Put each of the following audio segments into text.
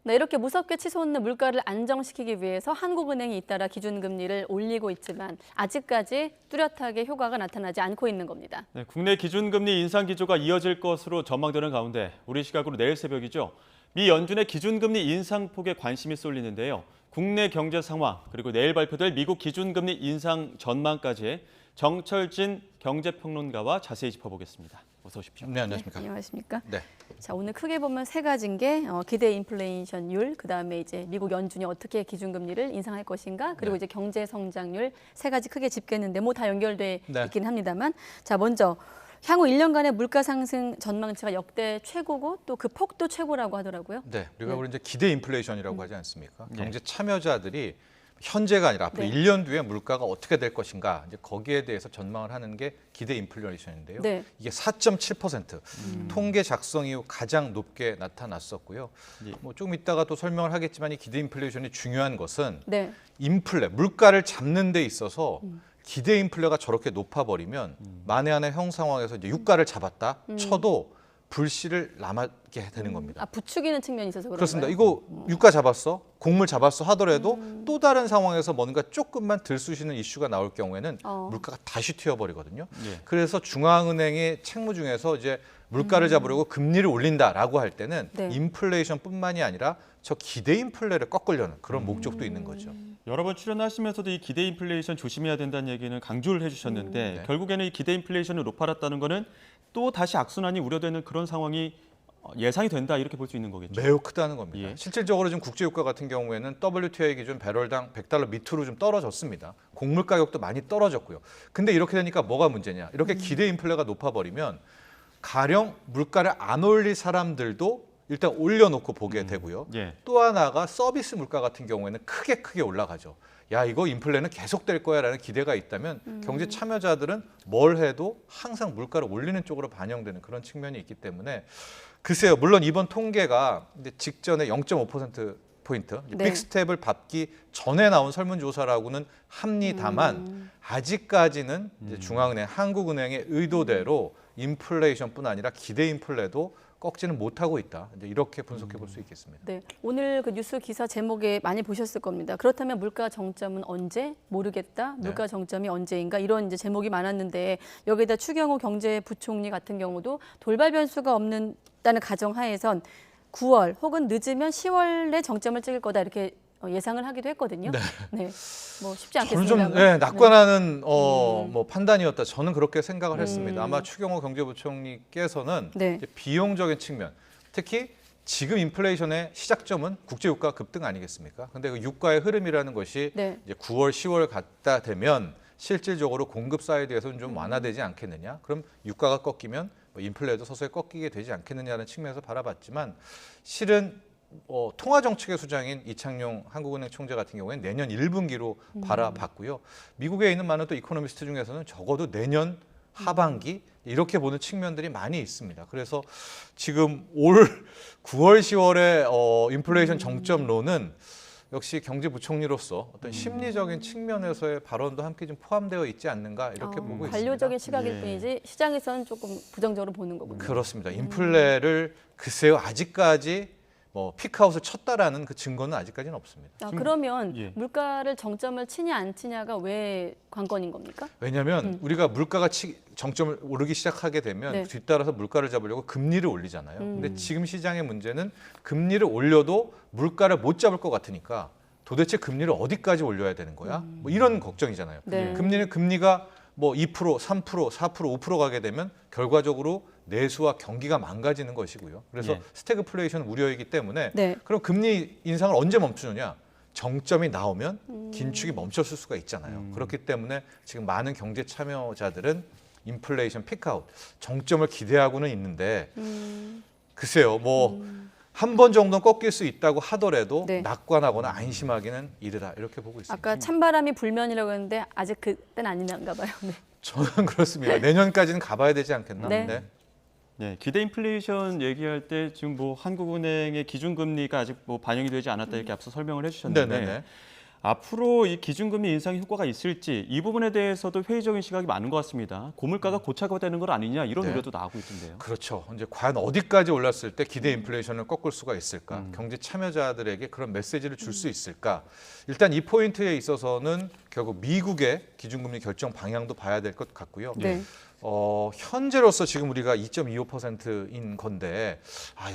네, 이렇게 무섭게 치솟는 물가를 안정시키기 위해서 한국은행이 잇따라 기준금리를 올리고 있지만 아직까지 뚜렷하게 효과가 나타나지 않고 있는 겁니다. 네, 국내 기준금리 인상 기조가 이어질 것으로 전망되는 가운데 우리 시각으로 내일 새벽이죠. 미 연준의 기준금리 인상폭에 관심이 쏠리는데요. 국내 경제 상황 그리고 내일 발표될 미국 기준금리 인상 전망까지 정철진 경제평론가와 자세히 짚어보겠습니다. 어서 오십시오. 네, 안녕하십니까. 네, 안녕하십니까? 네. 자, 오늘 크게 보면 세 가지인 게 기대 인플레이션율, 그다음에 이제 미국 연준이 어떻게 기준금리를 인상할 것인가, 그리고 네. 이제 경제 성장률 세 가지 크게 짚겠는데 뭐 다 연결돼 네. 있긴 합니다만, 자, 먼저 향후 1년간의 물가 상승 전망치가 역대 최고고 또 그 폭도 최고라고 하더라고요. 네, 우리가 네. 우리 이제 기대 인플레이션이라고 하지 않습니까? 네. 경제 참여자들이 현재가 아니라 앞으로 네. 1년 뒤에 물가가 어떻게 될 것인가 이제 거기에 대해서 전망을 하는 게 기대 인플레이션인데요. 네. 이게 4.7% 통계 작성 이후 가장 높게 나타났었고요. 예. 뭐 조금 이따가 또 설명을 하겠지만 이 기대 인플레이션이 중요한 것은 네. 인플레, 물가를 잡는 데 있어서 기대 인플레가 저렇게 높아버리면 만에 하나 형 상황에서 이제 유가를 잡았다 쳐도 불씨를 남게 되는 겁니다. 아, 부추기는 측면이 있어서 그런가요? 그렇습니다. 이거 유가 잡았어, 곡물 잡았어 하더라도 또 다른 상황에서 뭔가 조금만 들쑤시는 이슈가 나올 경우에는 물가가 다시 튀어버리거든요. 예. 그래서 중앙은행의 책무 중에서 이제 물가를 잡으려고 금리를 올린다라고 할 때는 네. 인플레이션뿐만이 아니라 저 기대 인플레를 꺾으려는 그런 목적도 있는 거죠. 여러 번 출연하시면서도 이 기대 인플레이션 조심해야 된다는 얘기는 강조를 해주셨는데 네. 결국에는 이 기대 인플레이션을 높아랐다는 거는 또 다시 악순환이 우려되는 그런 상황이 예상이 된다 이렇게 볼 수 있는 거겠죠. 매우 크다는 겁니다. 예. 실질적으로 지금 국제유가 같은 경우에는 WTI 기준 배럴당 100달러 밑으로 좀 떨어졌습니다. 곡물 가격도 많이 떨어졌고요. 근데 이렇게 되니까 뭐가 문제냐? 이렇게 기대 인플레가 높아버리면 가령 물가를 안 올릴 사람들도 일단 올려놓고 보게 되고요. 예. 또 하나가 서비스 물가 같은 경우에는 크게 올라가죠. 야, 이거 인플레는 계속될 거야라는 기대가 있다면 경제 참여자들은 뭘 해도 항상 물가를 올리는 쪽으로 반영되는 그런 측면이 있기 때문에 글쎄요. 물론 이번 통계가 이제 직전에 0.5%포인트 네. 빅스텝을 밟기 전에 나온 설문조사라고는 합니다만 아직까지는 이제 중앙은행, 한국은행의 의도대로 인플레이션뿐 아니라 기대 인플레도 꺾지는 못하고 있다. 이제 이렇게 분석해 볼 수 있겠습니다. 네, 오늘 그 뉴스 기사 제목에 많이 보셨을 겁니다. 그렇다면 물가 정점은 언제? 모르겠다. 물가 정점이 언제인가? 이런 이제 제목이 많았는데 여기다 추경호 경제부총리 같은 경우도 돌발 변수가 없는다는 가정하에선 9월 혹은 늦으면 10월에 정점을 찍을 거다 이렇게 예상을 하기도 했거든요. 네, 뭐 쉽지 저는 않겠습니다. 좀 낙관하는 뭐 판단이었다. 저는 그렇게 생각을 했습니다. 아마 추경호 경제부총리께서는 네. 이제 비용적인 측면, 특히 지금 인플레이션의 시작점은 국제유가 급등 아니겠습니까? 근데 그 유가의 흐름이라는 것이 네. 이제 9월, 10월 갔다 되면 실질적으로 공급 사이드에서는 좀 완화되지 않겠느냐? 그럼 유가가 꺾이면 뭐 인플레도 서서히 꺾이게 되지 않겠느냐는 측면에서 바라봤지만 실은 통화정책의 수장인 이창용 한국은행 총재 같은 경우에는 내년 1분기로 바라봤고요. 미국에 있는 많은 또 이코노미스트 중에서는 적어도 내년 하반기 이렇게 보는 측면들이 많이 있습니다. 그래서 지금 올 9월, 10월의 인플레이션 정점론은 역시 경제부총리로서 어떤 심리적인 측면에서의 발언도 함께 좀 포함되어 있지 않는가 이렇게 보고 있습니다. 관료적인 시각일 예. 뿐이지 시장에서는 조금 부정적으로 보는 거군요. 그렇습니다. 인플레를 글쎄요 아직까지 뭐 피크아웃을 쳤다라는 그 증거는 아직까지는 없습니다. 그러면 예. 물가를 정점을 치냐 안 치냐가 왜 관건인 겁니까? 왜냐하면 우리가 물가가 정점을 오르기 시작하게 되면 네. 뒤따라서 물가를 잡으려고 금리를 올리잖아요. 근데 지금 시장의 문제는 금리를 올려도 물가를 못 잡을 것 같으니까 도대체 금리를 어디까지 올려야 되는 거야? 뭐 이런 걱정이잖아요. 네. 금리가 뭐 2%, 3%, 4%, 5% 가게 되면 결과적으로 내수와 경기가 망가지는 것이고요. 그래서 예. 스태그플레이션 우려이기 때문에 네. 그럼 금리 인상을 언제 멈추느냐? 정점이 나오면 긴축이 멈췄을 수가 있잖아요. 그렇기 때문에 지금 많은 경제 참여자들은 인플레이션 피크아웃, 정점을 기대하고는 있는데 글쎄요. 뭐 한 번 정도는 꺾일 수 있다고 하더라도 네. 낙관하거나 안심하기는 이르다 이렇게 보고 있습니다. 아까 찬바람이 불면이라고 했는데 아직 그때는 아닌가 봐요. 네. 저는 그렇습니다. 내년까지는 가봐야 되지 않겠나? 네. 네, 기대 인플레이션 얘기할 때 지금 뭐 한국은행의 기준금리가 아직 뭐 반영이 되지 않았다 이렇게 앞서 설명을 해주셨는데 네네네. 앞으로 이 기준금리 인상 효과가 있을지 이 부분에 대해서도 회의적인 시각이 많은 것 같습니다. 고물가가 고착화되는 것 아니냐 이런 네. 우려도 나오고 있던데요. 그렇죠. 이제 과연 어디까지 올랐을 때 기대 인플레이션을 꺾을 수가 있을까? 경제 참여자들에게 그런 메시지를 줄 수 있을까? 일단 이 포인트에 있어서는 결국 미국의 기준금리 결정 방향도 봐야 될 것 같고요. 네. 현재로서 지금 우리가 2.25%인 건데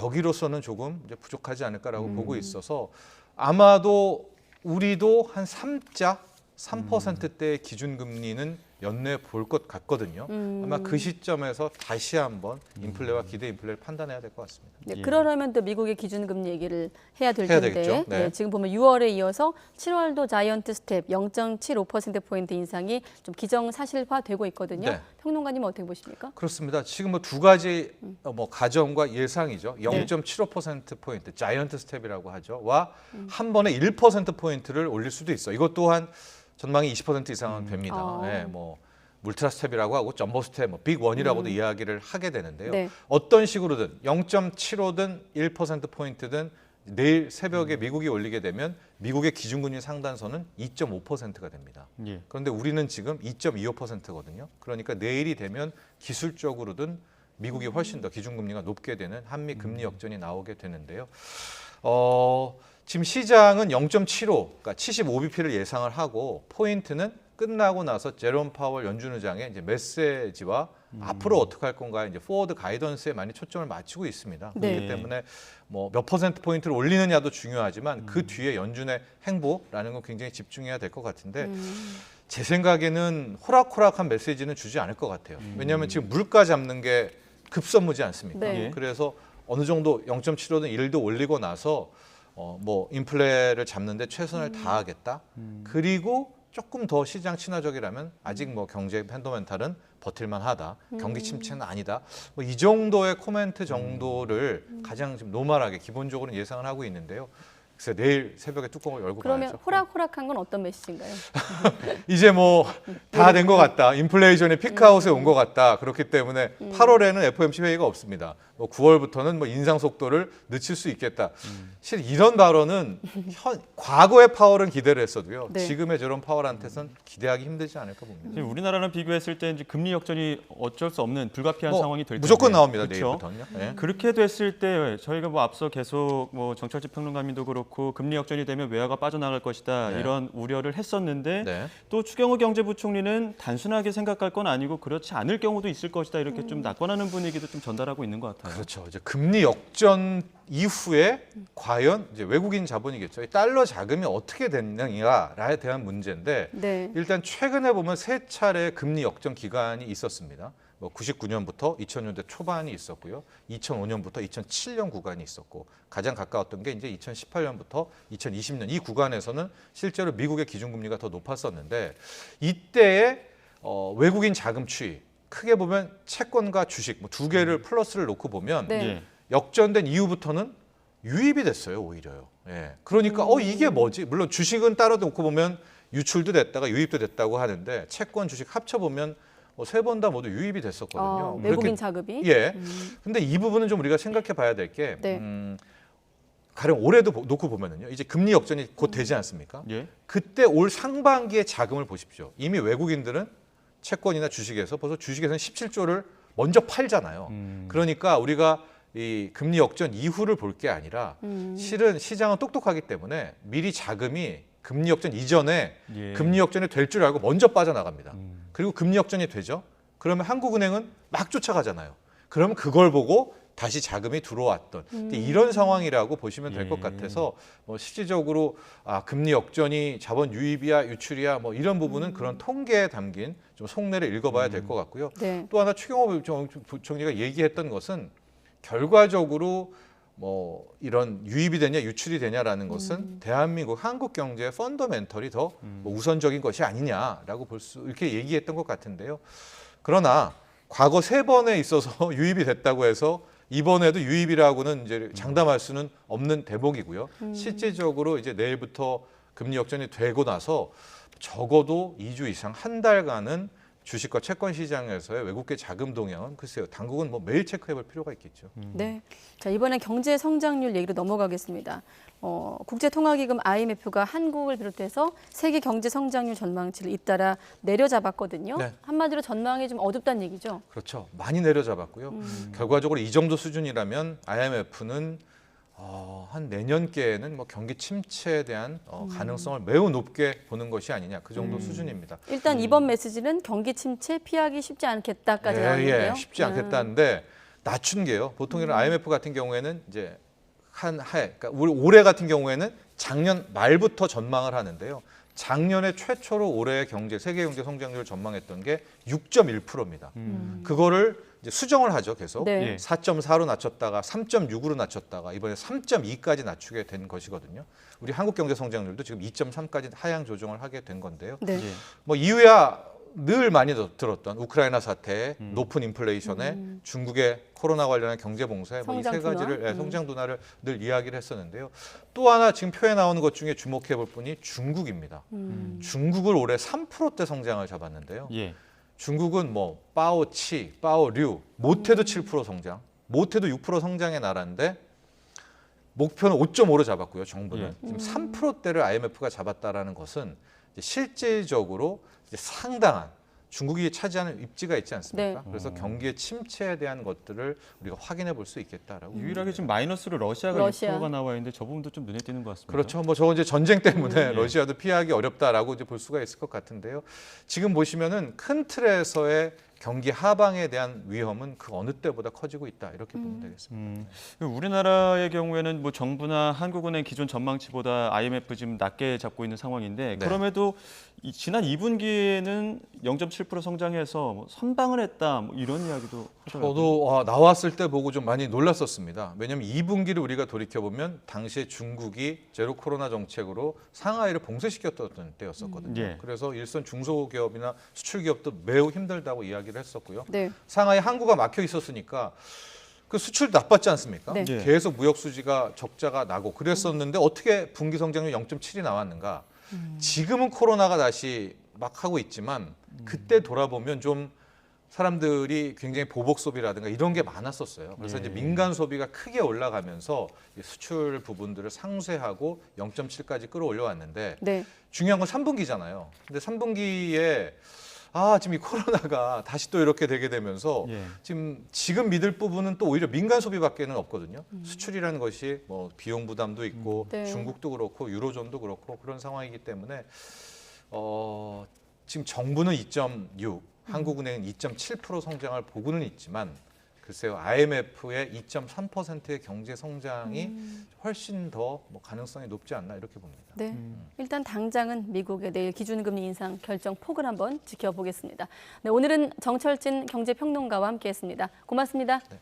여기로서는 조금 이제 부족하지 않을까라고 보고 있어서 아마도 우리도 한 3%대의 기준금리는 연내에 볼 것 같거든요. 아마 그 시점에서 다시 한번 인플레와 기대 인플레를 판단해야 될 것 같습니다. 네, 예. 그러려면 또 미국의 기준금리 얘기를 해야 될 해야 텐데 되겠죠. 네. 지금 보면 6월에 이어서 7월도 자이언트 스텝 0.75%포인트 인상이 좀 기정사실화되고 있거든요. 네. 평론가님은 어떻게 보십니까? 그렇습니다. 지금 뭐 두 가지 가정과 예상이죠. 0.75%포인트, 자이언트 스텝이라고 하죠. 와 한 번에 1%포인트를 올릴 수도 있어. 이것 또한 전망이 20% 이상은 됩니다. 네, 뭐 울트라 스텝이라고 하고 점보 스텝, 빅 원이라고도 이야기를 하게 되는데요. 네. 어떤 식으로든 0.75든 1%포인트든 내일 새벽에 미국이 올리게 되면 미국의 기준금리 상단선은 2.5%가 됩니다. 예. 그런데 우리는 지금 2.25%거든요. 그러니까 내일이 되면 기술적으로든 미국이 훨씬 더 기준금리가 높게 되는 한미 금리 역전이 나오게 되는데요. 지금 시장은 0.75, 그러니까 75bp를 예상을 하고 포인트는 끝나고 나서 제롬 파월 연준 의장의 이제 메시지와 앞으로 어떻게 할 건가 이제 포워드 가이던스에 많이 초점을 맞추고 있습니다. 네. 그렇기 때문에 뭐 몇 퍼센트 포인트를 올리느냐도 중요하지만 그 뒤에 연준의 행보라는 건 굉장히 집중해야 될 것 같은데 제 생각에는 호락호락한 메시지는 주지 않을 것 같아요. 왜냐하면 지금 물가 잡는 게 급선무지 않습니까? 네. 그래서 어느 정도 0.75든 1도 올리고 나서 뭐 인플레를 잡는데 최선을 다하겠다. 그리고 조금 더 시장 친화적이라면 아직 뭐 경제 펀더멘탈은 버틸만하다. 경기 침체는 아니다. 뭐 이 정도의 코멘트 정도를 가장 지금 노멀하게 기본적으로 예상을 하고 있는데요. 그래서 내일 새벽에 뚜껑을 열고 그러면 봐야죠. 호락호락한 건 어떤 메시지인가요? 이제 뭐 다 된 것 같다. 인플레이션이 피크아웃에 온 것 같다. 그렇기 때문에 8월에는 FOMC 회의가 없습니다. 뭐 9월부터는 뭐 인상 속도를 늦출 수 있겠다. 실은 이런 발언은 과거의 파월은 기대를 했어도요. 네. 지금의 저런 파월한테선 기대하기 힘들지 않을까 봅니다. 지금 우리나라랑 비교했을 때 이제 금리 역전이 어쩔 수 없는 불가피한 뭐 상황이 될 텐데 무조건 나옵니다. 그렇죠? 내일부터는요. 네. 그렇게 됐을 때 저희가 뭐 앞서 계속 뭐 정철집 평론가님도 그렇고 금리 역전이 되면 외화가 빠져나갈 것이다 네. 이런 우려를 했었는데 네. 또 추경호 경제부총리는 단순하게 생각할 건 아니고 그렇지 않을 경우도 있을 것이다 이렇게 좀 낙관하는 분위기도 좀 전달하고 있는 것 같아요. 그렇죠. 이제 금리 역전 이후에 과연 이제 외국인 자본이겠죠. 이 달러 자금이 어떻게 됐느냐에 대한 문제인데 네. 일단 최근에 보면 세 차례 금리 역전 기간이 있었습니다. 뭐 99년부터 2000년대 초반이 있었고요. 2005년부터 2007년 구간이 있었고 가장 가까웠던 게 이제 2018년부터 2020년 이 구간에서는 실제로 미국의 기준금리가 더 높았었는데 이때의 외국인 자금 추이 크게 보면 채권과 주식 뭐 두 개를 플러스를 놓고 보면 네. 예. 역전된 이후부터는 유입이 됐어요, 오히려요. 예. 그러니까 이게 뭐지? 물론 주식은 따로 놓고 보면 유출도 됐다가 유입도 됐다고 하는데 채권, 주식 합쳐 보면 세 번 다 모두 유입이 됐었거든요. 외국인 그렇게- 자금이. 예. 근데 이 부분은 좀 우리가 생각해 봐야 될 게 네. 가령 올해도 놓고 보면은요. 이제 금리 역전이 곧 되지 않습니까? 예. 그때 올 상반기의 자금을 보십시오. 이미 외국인들은 채권이나 주식에서 벌써 주식에서는 17조를 먼저 팔잖아요. 그러니까 우리가 이 금리 역전 이후를 볼 게 아니라 실은 시장은 똑똑하기 때문에 미리 자금이 금리 역전 이전에 예. 금리 역전이 될 줄 알고 먼저 빠져나갑니다. 그리고 금리 역전이 되죠. 그러면 한국은행은 막 쫓아가잖아요. 그러면 그걸 보고 다시 자금이 들어왔던 이런 상황이라고 보시면 될 것 예. 같아서 뭐 실질적으로 금리 역전이 자본 유입이야 유출이야 뭐 이런 부분은 그런 통계에 담긴 좀 속내를 읽어봐야 될 것 같고요. 네. 또 하나 추경호 부총리가 얘기했던 것은 결과적으로 뭐 이런 유입이 되냐 유출이 되냐라는 것은 대한민국 한국 경제의 펀더멘털이 더 뭐 우선적인 것이 아니냐라고 볼 수 이렇게 얘기했던 것 같은데요. 그러나 과거 3번에 있어서 유입이 됐다고 해서 이번에도 유입이라고는 이제 장담할 수는 없는 대목이고요. 실질적으로 이제 내일부터 금리 역전이 되고 나서 적어도 2주 이상 한 달간은 주식과 채권 시장에서의 외국계 자금 동향은 글쎄요. 당국은 뭐 매일 체크해볼 필요가 있겠죠. 네. 자, 이번엔 경제 성장률 얘기로 넘어가겠습니다. 국제통화기금 IMF가 한국을 비롯해서 세계 경제 성장률 전망치를 잇따라 내려잡았거든요. 네. 한마디로 전망이 좀 어둡다는 얘기죠. 그렇죠. 많이 내려잡았고요. 결과적으로 이 정도 수준이라면 IMF는 한 내년께에는 뭐 경기 침체에 대한 가능성을 매우 높게 보는 것이 아니냐 그 정도 수준입니다. 일단 이번 메시지는 경기 침체 피하기 쉽지 않겠다까지 나왔는데요. 쉽지 않겠다는데 낮춘 게요. 보통 이런 IMF 같은 경우에는 이제 그러니까 우리 올해 같은 경우에는 작년 말부터 전망을 하는데요. 작년에 최초로 올해의 세계 경제 성장률을 전망했던 게 6.1%입니다. 그거를 이제 수정을 하죠, 계속. 네. 4.4로 낮췄다가 3.6으로 낮췄다가 이번에 3.2까지 낮추게 된 것이거든요. 우리 한국 경제 성장률도 지금 2.3까지 하향 조정을 하게 된 건데요. 네. 예. 뭐 이유야 늘 많이 들었던 우크라이나 사태, 높은 인플레이션에 중국의 코로나 관련한 경제 봉쇄 뭐 이 세 성장 둔화. 가지를 성장 둔화를 늘 이야기를 했었는데요. 또 하나 지금 표에 나오는 것 중에 주목해 볼 분이 중국입니다. 중국을 올해 3%대 성장을 잡았는데요. 예. 중국은 뭐 빠오치, 빠오류 못해도 7% 성장, 못해도 6% 성장의 나라인데 목표는 5.5로 잡았고요. 정부는 지금 3%대를 IMF가 잡았다라는 것은 이제 실질적으로 이제 상당한 중국이 차지하는 입지가 있지 않습니까? 네. 그래서 경기의 침체에 대한 것들을 우리가 확인해 볼 수 있겠다라고. 유일하게 지금 마이너스로 러시아가 러시아. 6%가 나와 있는데 저 부분도 좀 눈에 띄는 것 같습니다. 그렇죠. 뭐 저 이제 전쟁 때문에 러시아도 피하기 어렵다라고 이제 볼 수가 있을 것 같은데요. 지금 보시면은 큰 틀에서의 경기 하방에 대한 위험은 그 어느 때보다 커지고 있다 이렇게 보면 되겠습니다. 우리나라의 경우에는 뭐 정부나 한국은행 기존 전망치보다 IMF 지금 낮게 잡고 있는 상황인데 네. 그럼에도 지난 2분기에는 0.7% 성장해서 뭐 선방을 했다 뭐 이런 이야기도 하더라고요. 저도 나왔을 때 보고 좀 많이 놀랐었습니다. 왜냐하면 2분기를 우리가 돌이켜보면 당시에 중국이 제로 코로나 정책으로 상하이를 봉쇄시켰던 때였었거든요. 예. 그래서 일선 중소기업이나 수출기업도 매우 힘들다고 이야기를 했었고요. 네. 상하이 항구가 막혀 있었으니까 그 수출도 나빴지 않습니까? 네. 예. 계속 무역 수지가 적자가 나고 그랬었는데 어떻게 분기 성장률 0.7이 나왔는가? 지금은 코로나가 다시 막 하고 있지만 그때 돌아보면 좀 사람들이 굉장히 보복 소비라든가 이런 게 많았었어요. 그래서 예. 이제 민간 소비가 크게 올라가면서 수출 부분들을 상쇄하고 0.7까지 끌어올려왔는데 네. 중요한 건 3분기잖아요. 근데 3분기에 지금 이 코로나가 다시 또 이렇게 되게 되면서 예. 지금 믿을 부분은 또 오히려 민간 소비밖에는 없거든요. 수출이라는 것이 뭐 비용 부담도 있고 네. 중국도 그렇고 유로존도 그렇고 그런 상황이기 때문에 지금 정부는 2.6, 한국은행은 2.7% 성장을 보고는 있지만 글쎄요, IMF의 2.3%의 경제 성장이 훨씬 더 뭐 가능성이 높지 않나 이렇게 봅니다. 네. 일단 당장은 미국의 내일 기준금리 인상 결정 폭을 한번 지켜보겠습니다. 네, 오늘은 정철진 경제평론가와 함께했습니다. 고맙습니다. 네.